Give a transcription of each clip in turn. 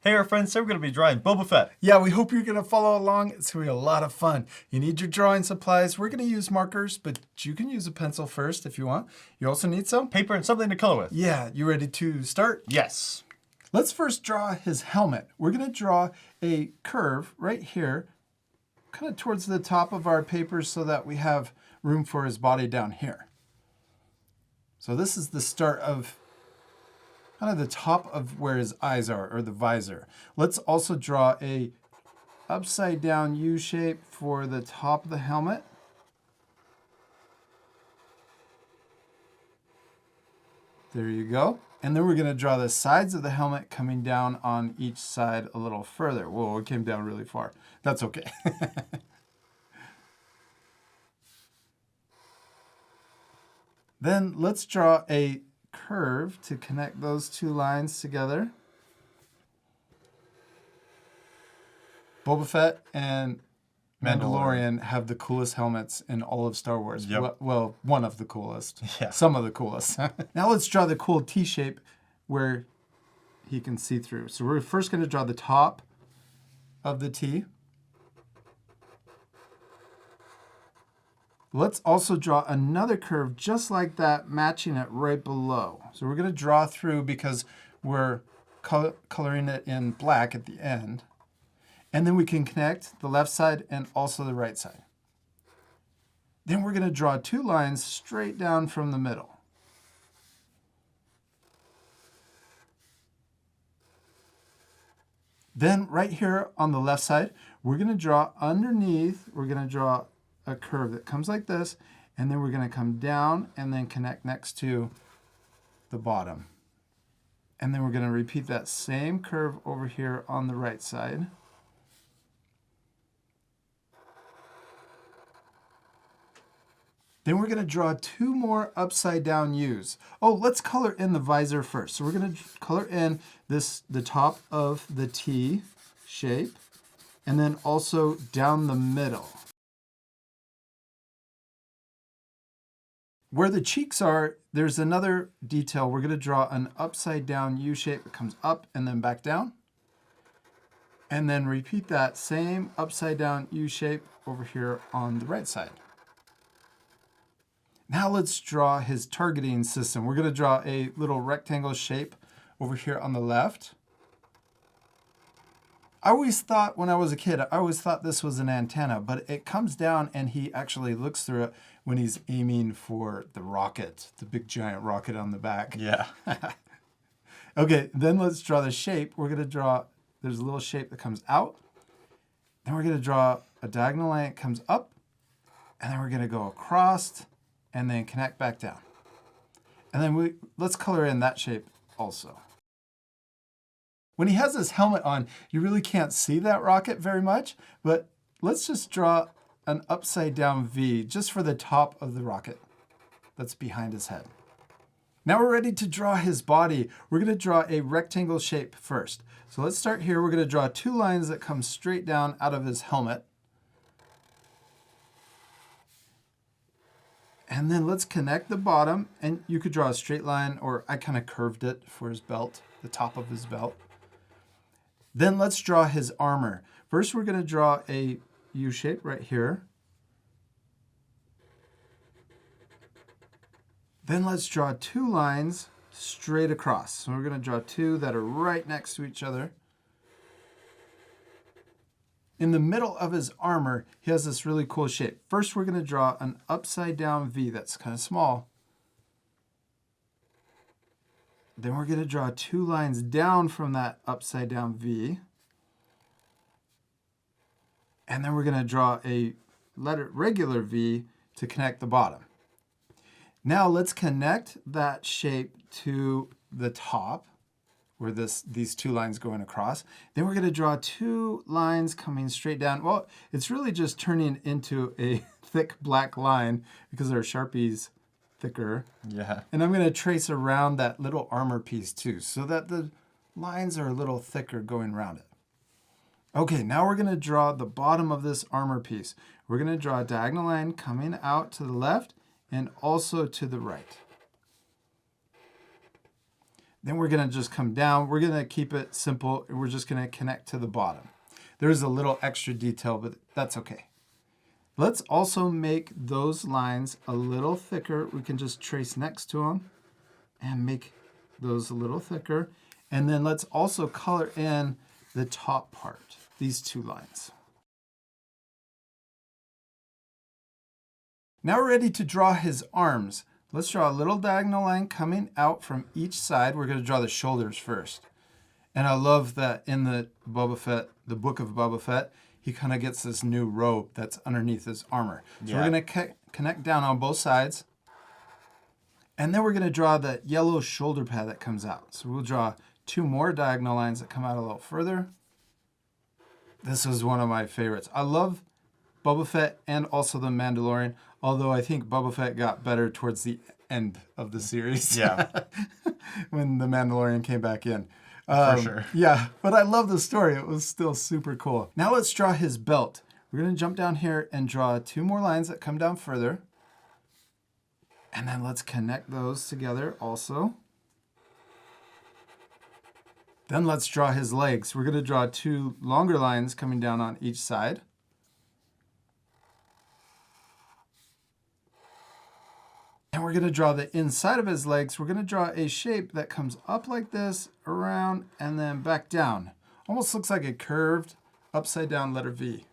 Hey, our friends, so we're going to be drawing Boba Fett. Yeah, we hope you're going to follow along. It's going to be a lot of fun. You need your drawing supplies. We're going to use markers, but you can use a pencil first if you want. You also need some Paper and something to color with. Yeah, you ready to start? Yes. Let's first draw his helmet. We're going to draw a curve right here, kind of towards the top of our paper so that we have room for his body down here. So this is the start of kind of the top of where his eyes are, or the visor. Let's also draw a upside down U shape for the top of the helmet. There you go. And then we're going to draw the sides of the helmet coming down on each side a little further. Whoa, it came down really far. That's okay. Then let's draw a curve to connect those two lines together. Boba Fett and Mandalorian have the coolest helmets in all of Star Wars. Yep. Well, one of the coolest. Yeah. Some of the coolest. Now let's draw the cool T shape where he can see through. So we're first going to draw the top of the T. Let's also draw another curve just like that, matching it right below. So we're going to draw through because we're coloring it in black at the end. And then we can connect the left side and also the right side. Then we're going to draw two lines straight down from the middle. Then right here on the left side, we're going to draw underneath, we're going to draw a curve that comes like this, and then we're going to come down and then connect next to the bottom. And then we're going to repeat that same curve over here on the right side. Then we're going to draw two more upside down U's. Oh, let's color in the visor first. So we're going to color in the top of the T shape, and then also down the middle. Where the cheeks are, there's another detail. We're going to draw an upside down U shape that comes up and then back down. And then repeat that same upside down U shape over here on the right side. Now let's draw his targeting system. We're going to draw a little rectangle shape over here on the left. I always thought when I was a kid, I always thought this was an antenna, but it comes down and he actually looks through it when he's aiming for the rocket, the big giant rocket on the back. Yeah. Okay, then let's draw the shape. We're going to draw, there's a little shape that comes out. Then we're going to draw a diagonal line that comes up, and then we're going to go across and then connect back down. And then let's color in that shape also. When he has his helmet on, you really can't see that rocket very much, but let's just draw an upside down V just for the top of the rocket that's behind his head. Now we're ready to draw his body. We're going to draw a rectangle shape first. So let's start here. We're going to draw two lines that come straight down out of his helmet. And then let's connect the bottom, and you could draw a straight line, or I kind of curved it for his belt, the top of his belt. Then let's draw his armor. First, we're going to draw a U shape right here. Then let's draw two lines straight across. So we're going to draw two that are right next to each other. In the middle of his armor, he has this really cool shape. First, we're going to draw an upside down V that's kind of small. Then we're going to draw two lines down from that upside down V. And then we're going to draw a regular V to connect the bottom. Now let's connect that shape to the top, where these two lines going across. Then we're going to draw two lines coming straight down. Well, it's really just turning into a thick black line because our Sharpie's thicker. Yeah. And I'm going to trace around that little armor piece too, so that the lines are a little thicker going around it. Okay, now we're going to draw the bottom of this armor piece. We're going to draw a diagonal line coming out to the left and also to the right. Then we're gonna just come down. We're gonna keep it simple. We're just gonna connect to the bottom. There's a little extra detail, but that's okay. Let's also make those lines a little thicker. We can just trace next to them and make those a little thicker. And then let's also color in the top part, these two lines. Now we're ready to draw his arms. Let's draw a little diagonal line coming out from each side. We're going to draw the shoulders first. And I love that in the Boba Fett, the Book of Boba Fett, he kind of gets this new robe that's underneath his armor. So we're going to connect down on both sides. And then we're going to draw the yellow shoulder pad that comes out. So we'll draw 2 more diagonal lines that come out a little further. This is one of my favorites. I love Boba Fett and also the Mandalorian, although I think Boba Fett got better towards the end of the series. Yeah. When the Mandalorian came back in. For sure. Yeah, but I love the story. It was still super cool. Now let's draw his belt. We're going to jump down here and draw 2 more lines that come down further. And then let's connect those together also. Then let's draw his legs. We're going to draw 2 longer lines coming down on each side. And we're going to draw the inside of his legs. We're going to draw a shape that comes up like this, around, and then back down. Almost looks like a curved upside down letter V.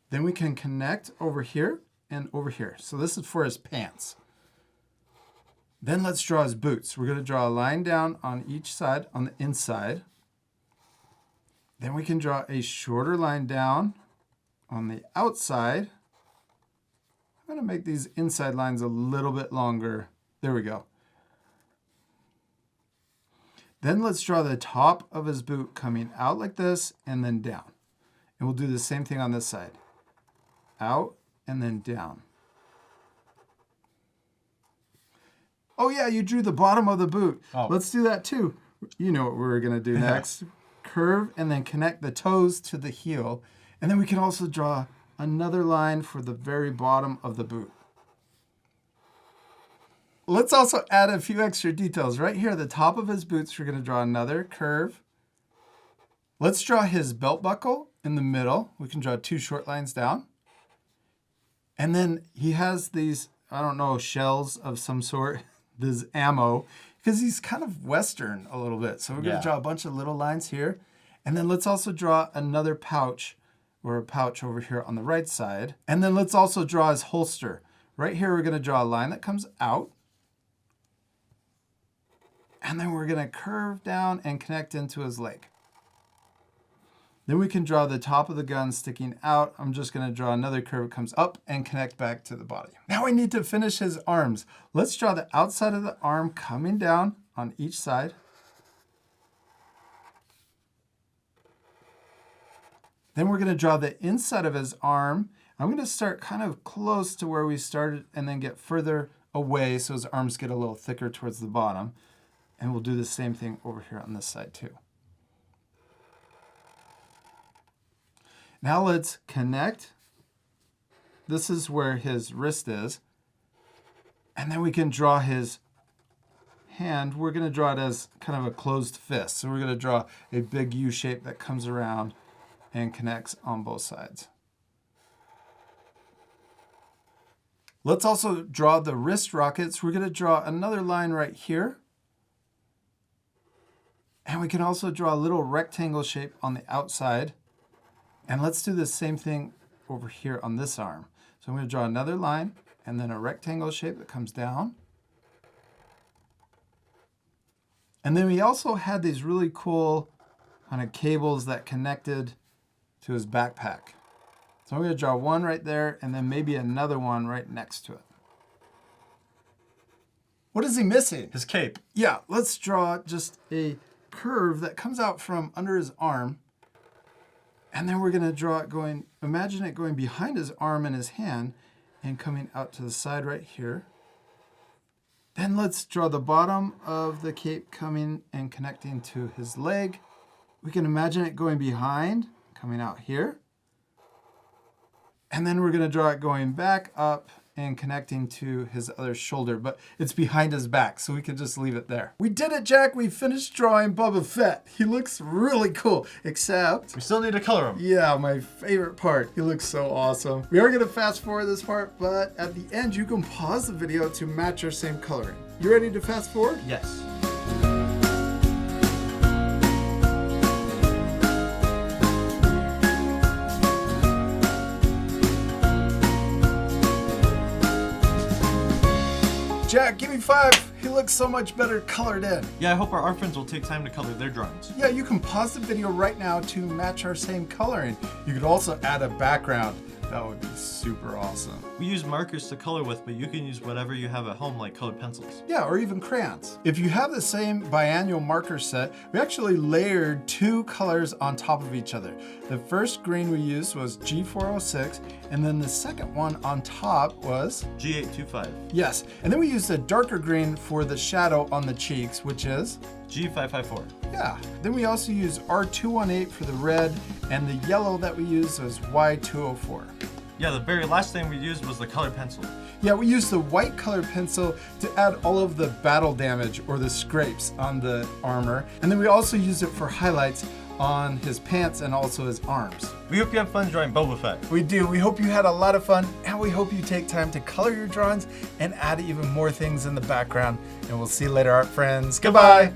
Then we can connect over here and over here. So this is for his pants. Then let's draw his boots. We're going to draw a line down on each side on the inside. Then we can draw a shorter line down on the outside. I'm going to make these inside lines a little bit longer. There we go. Then let's draw the top of his boot coming out like this and then down. And we'll do the same thing on this side. Out and then down. Oh yeah, you drew the bottom of the boot. Oh. Let's do that too. You know what we're going to do next. Curve and then connect the toes to the heel. And then we can also draw another line for the very bottom of the boot. Let's also add a few extra details. Right here at the top of his boots, we're going to draw another curve. Let's draw his belt buckle in the middle. We can draw 2 short lines down. And then he has these, I don't know, shells of some sort, this ammo, because he's kind of Western a little bit. So we're going to draw a bunch of little lines here. And then let's also draw another pouch, or a pouch over here on the right side. And then let's also draw his holster. Right here, we're going to draw a line that comes out. And then we're going to curve down and connect into his leg. Then we can draw the top of the gun sticking out. I'm just going to draw another curve that comes up and connect back to the body. Now we need to finish his arms. Let's draw the outside of the arm coming down on each side. Then we're going to draw the inside of his arm. I'm going to start kind of close to where we started and then get further away so his arms get a little thicker towards the bottom. And we'll do the same thing over here on this side too. Now let's connect. This is where his wrist is. And then we can draw his hand. We're going to draw it as kind of a closed fist. So we're going to draw a big U shape that comes around and connects on both sides. Let's also draw the wrist rockets. We're going to draw another line right here. And we can also draw a little rectangle shape on the outside. And let's do the same thing over here on this arm. So I'm going to draw another line and then a rectangle shape that comes down. And then we also had these really cool kind of cables that connected to his backpack. So I'm going to draw one right there and then maybe another one right next to it. What is he missing? His cape. Yeah, let's draw just a curve that comes out from under his arm. And then we're going to draw it going, imagine it going behind his arm and his hand and coming out to the side right here. Then let's draw the bottom of the cape coming and connecting to his leg. We can imagine it going behind, coming out here. And then we're going to draw it going back up and connecting to his other shoulder, but it's behind his back, so we could just leave it there. We did it, Jack. We finished drawing Boba Fett. He looks really cool, except... We still need to color him. Yeah, my favorite part. He looks so awesome. We are going to fast forward this part, but at the end, you can pause the video to match our same coloring. You ready to fast forward? Yes. Jack, give me 5. He looks so much better colored in. Yeah, I hope our friends will take time to color their drawings. Yeah, you can pause the video right now to match our same coloring. You could also add a background. That would be super awesome. We use markers to color with, but you can use whatever you have at home, like colored pencils. Yeah, or even crayons. If you have the same Bianyo marker set, we actually layered 2 colors on top of each other. The first green we used was G406, and then the second one on top was G825. yes, and then we used a darker green for the shadow on the cheeks, which is G554. yeah. Then we also used R218 for the red, and the yellow that we used was Y204. Yeah, the very last thing we used was the colored pencil. Yeah, we used the white colored pencil to add all of the battle damage or the scrapes on the armor. And then we also used it for highlights on his pants and also his arms. We hope you have fun drawing Boba Fett. We do. We hope you had a lot of fun, and we hope you take time to color your drawings and add even more things in the background. And we'll see you later, art friends. Goodbye.